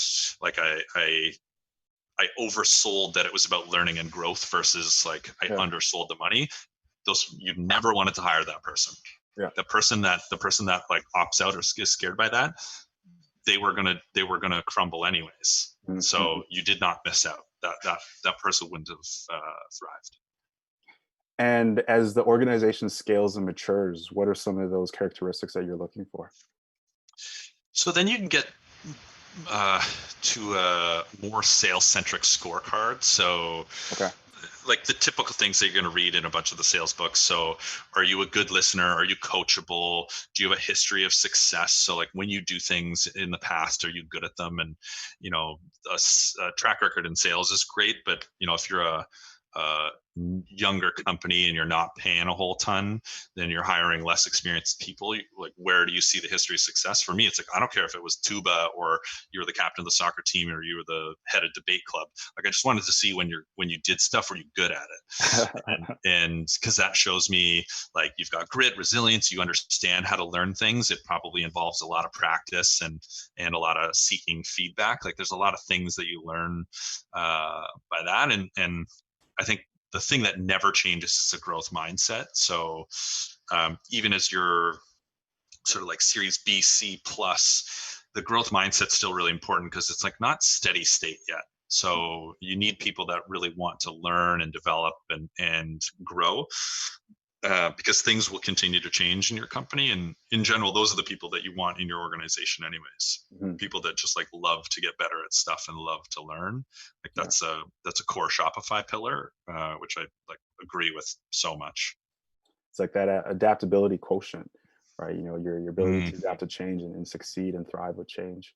like I oversold that it was about learning and growth versus like I undersold the money. Those, you never wanted to hire that person. Yeah. The person that like opts out or is scared by that, they were gonna crumble anyways. Mm-hmm. So you did not miss out. That person wouldn't have thrived. And as the organization scales and matures, what are some of those characteristics that you're looking for? So then you can get to a more sales-centric scorecard. So like the typical things that you're going to read in a bunch of the sales books. So are you a good listener? Are you coachable? Do you have a history of success? So like when you do things in the past, are you good at them? And, you know, a track record in sales is great, but you know, if you're a younger company and you're not paying a whole ton, then you're hiring less experienced people. Like, where do you see the history of success? For me, it's like, I don't care if it was tuba or you were the captain of the soccer team or you were the head of debate club. Like, I just wanted to see when you did stuff, were you good at it? And because that shows me like you've got grit, resilience, you understand how to learn things. It probably involves a lot of practice and a lot of seeking feedback. Like, there's a lot of things that you learn by that. And I think the thing that never changes is a growth mindset. So even as you're sort of like Series B, C plus, the growth mindset's still really important because it's like not steady state yet. So you need people that really want to learn and develop and grow. Because things will continue to change in your company, and in general, those are the people that you want in your organization, anyways. Mhm. People that just like love to get better at stuff and love to learn. Like Yeah. that's a core Shopify pillar, which I like agree with so much. It's like that adaptability quotient, right? Your ability Mm, to adapt to change and succeed and thrive with change.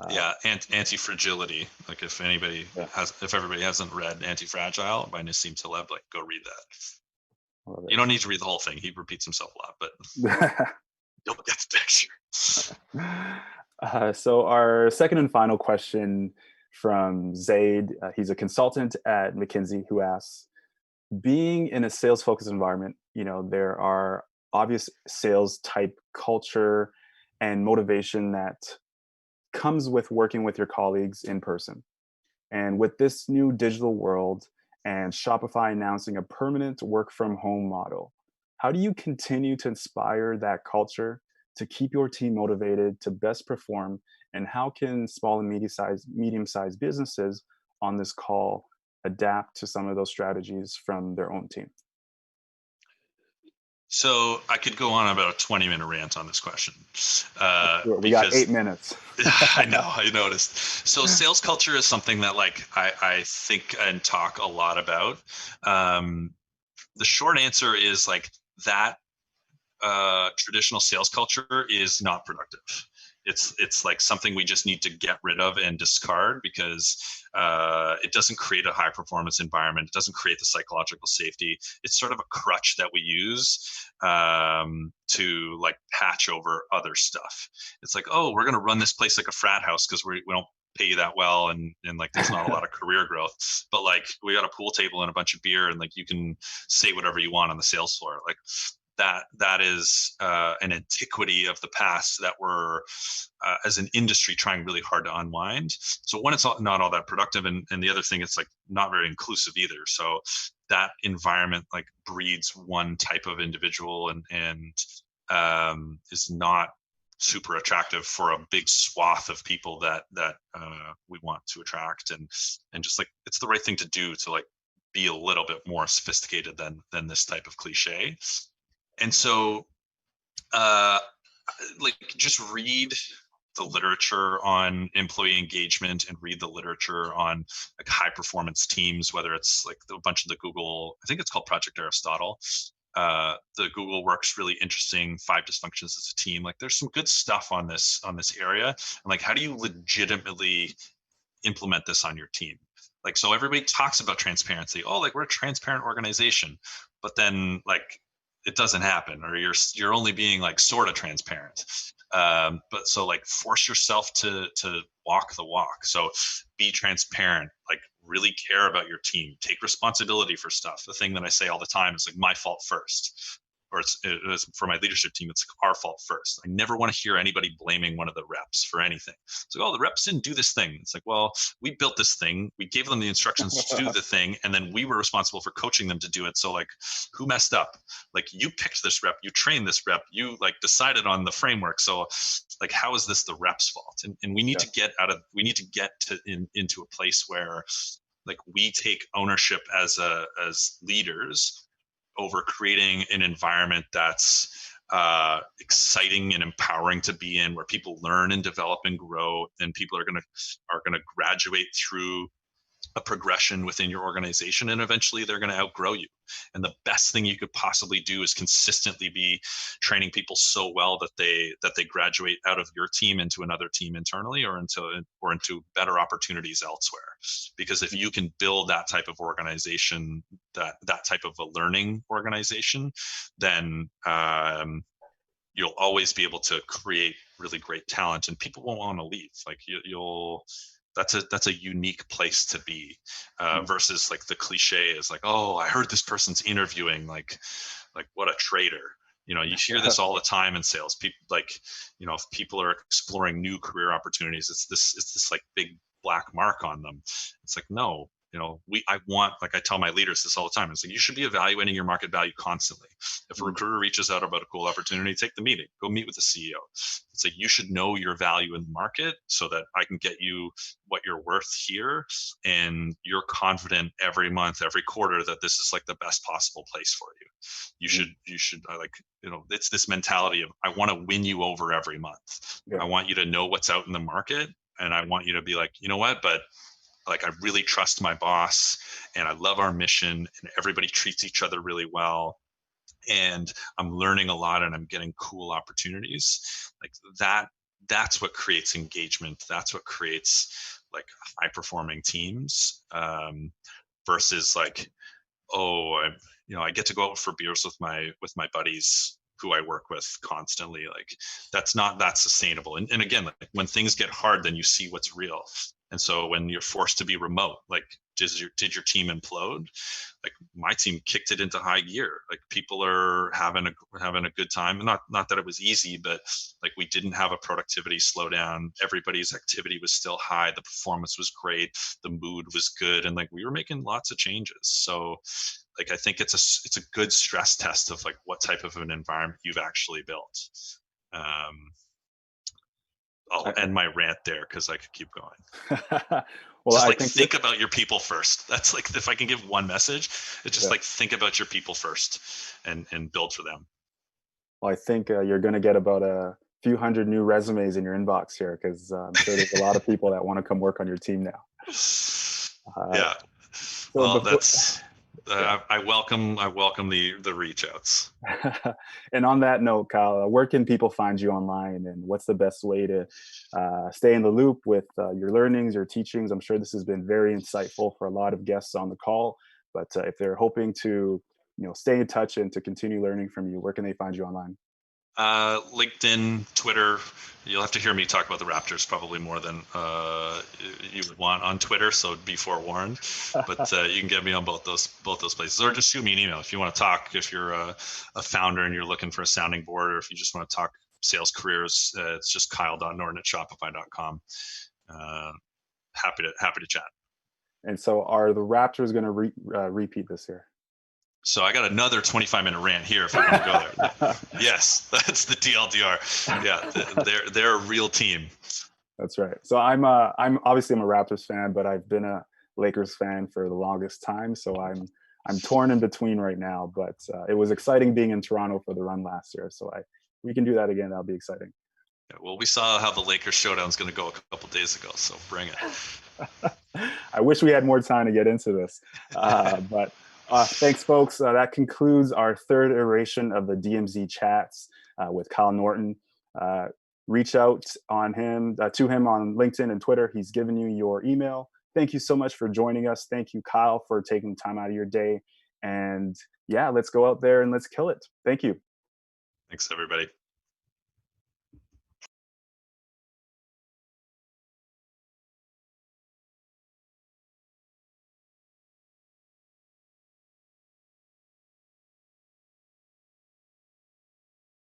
Uh, yeah, anti-fragility. Like yeah, if everybody hasn't read Anti-Fragile by Nassim Taleb, like go read that. I love You don't need to read the whole thing. He repeats himself a lot, but it. you'll get the picture. So our second and final question from Zaid, he's a consultant at McKinsey, who asks, being in a sales focused environment, there are obvious sales type culture and motivation that comes with working with your colleagues in person. And with this new digital world and Shopify announcing a permanent work from home model, how do you continue to inspire that culture to keep your team motivated to best perform? And how can small and medium-sized businesses on this call adapt to some of those strategies from their own team? So I could go on about a 20-minute rant on this question We got because 8 minutes. I know, I noticed. So sales culture is something that like I think and talk a lot about. The short answer is like that traditional sales culture is not productive. It's like something we just need to get rid of and discard because it doesn't create a high performance environment. It doesn't create the psychological safety. It's sort of a crutch that we use to like patch over other stuff. It's like, oh, we're going to run this place like a frat house because we don't pay you that well and like there's not a lot of career growth, but like we got a pool table and a bunch of beer and like you can say whatever you want on the sales floor. Like that is an antiquity of the past that we're as an industry trying really hard to unwind. So one, it's not all that productive, and the other thing, it's like not very inclusive either. So that environment like breeds one type of individual and is not super attractive for a big swath of people that we want to attract, and just like it's the right thing to do to like be a little bit more sophisticated than this type of cliche. And so like just read the literature on employee engagement and read the literature on like high performance teams, whether it's like a bunch of the Google, I think it's called Project Aristotle. The Google work's really interesting, 5 dysfunctions as a team. Like there's some good stuff on this area. And like, how do you legitimately implement this on your team? Like, so everybody talks about transparency. Oh, like we're a transparent organization, but then like it doesn't happen, or you're only being like sort of transparent. But so like force yourself to walk the walk. So be transparent, like really care about your team, take responsibility for stuff. The thing that I say all the time is like my fault first, or it's for my leadership team, it's our fault first. I never want to hear anybody blaming one of the reps for anything. It's like, oh, the reps didn't do this thing. It's like, well, we built this thing, we gave them the instructions to do the thing, and then we were responsible for coaching them to do it. So like, who messed up? Like, you picked this rep, you trained this rep, you like decided on the framework. So like, how is this the rep's fault? And we need to Yes. get to into a place where like we take ownership as leaders over creating an environment that's exciting and empowering to be in, where people learn and develop and grow, and people are gonna graduate through a progression within your organization, and eventually they're going to outgrow you. And the best thing you could possibly do is consistently be training people so well that they graduate out of your team into another team internally, or into better opportunities elsewhere. Because if you can build that type of organization, that type of a learning organization, then you'll always be able to create really great talent, and people won't want to leave. Like you'll that's a unique place to be, versus like the cliche is like, oh, I heard this person's interviewing, like what a traitor. You hear this all the time in sales. People, like, if people are exploring new career opportunities, it's this like big black mark on them. It's like, no, I want, like I tell my leaders this all the time. It's like, you should be evaluating your market value constantly. If a recruiter reaches out about a cool opportunity, take the meeting, go meet with the CEO. It's like, you should know your value in the market so that I can get you what you're worth here. And you're confident every month, every quarter, that this is like the best possible place for you. You should like, it's this mentality of, I want to win you over every month. Yeah. I want you to know what's out in the market. And I want you to be like, you know what, but like, I really trust my boss, and I love our mission, and everybody treats each other really well, and I'm learning a lot, and I'm getting cool opportunities. Like that's what creates engagement. That's what creates like high performing teams, versus like, oh, I get to go out for beers with my buddies who I work with constantly. Like, that's not that sustainable. And again, like, when things get hard, then you see what's real. And so when you're forced to be remote, like, did your team implode? Like, my team kicked it into high gear. Like, people are having a good time. And not that it was easy, but like, we didn't have a productivity slowdown. Everybody's activity was still high. The performance was great. The mood was good. And like, we were making lots of changes. So like, I think it's a good stress test of like what type of an environment you've actually built. Um, I'll end my rant there because I could keep going. Well, Just I like, think think about your people first. That's like, if I can give one message, it's just yeah. like, think about your people first, and build for them. Well, I think you're going to get about a few hundred new resumes in your inbox here, because I'm sure there's a lot of people that want to come work on your team now. Uh, Yeah. so Well, before, that's yeah. I welcome the reach outs. And on that note, Kyle, where can people find you online, and what's the best way to stay in the loop with your learnings, your teachings? I'm sure this has been very insightful for a lot of guests on the call. But if they're hoping to, stay in touch and to continue learning from you, where can they find you online? LinkedIn, Twitter. You'll have to hear me talk about the Raptors probably more than you would want on Twitter, so be forewarned. But you can get me on both those places, or just shoot me an email if you want to talk. If you're a founder and you're looking for a sounding board, or if you just want to talk sales careers, it's just kyle.norton@shopify.com. Uh, happy to chat. And so, are the Raptors going to repeat this year? So I got another 25-minute rant here if you want to go there. Yes, that's the TLDR. Yeah, they're a real team. That's right. So I'm obviously I'm a Raptors fan, but I've been a Lakers fan for the longest time. So I'm torn in between right now. But it was exciting being in Toronto for the run last year. So we can do that again. That'll be exciting. Yeah, well, we saw how the Lakers showdown is going to go a couple days ago, so bring it. I wish we had more time to get into this, but thanks, folks. That concludes our third iteration of the DMZ chats with Kyle Norton. Reach out on him to him on LinkedIn and Twitter. He's given you your email. Thank you so much for joining us. Thank you, Kyle, for taking time out of your day. And yeah, let's go out there and let's kill it. Thank you. Thanks, everybody.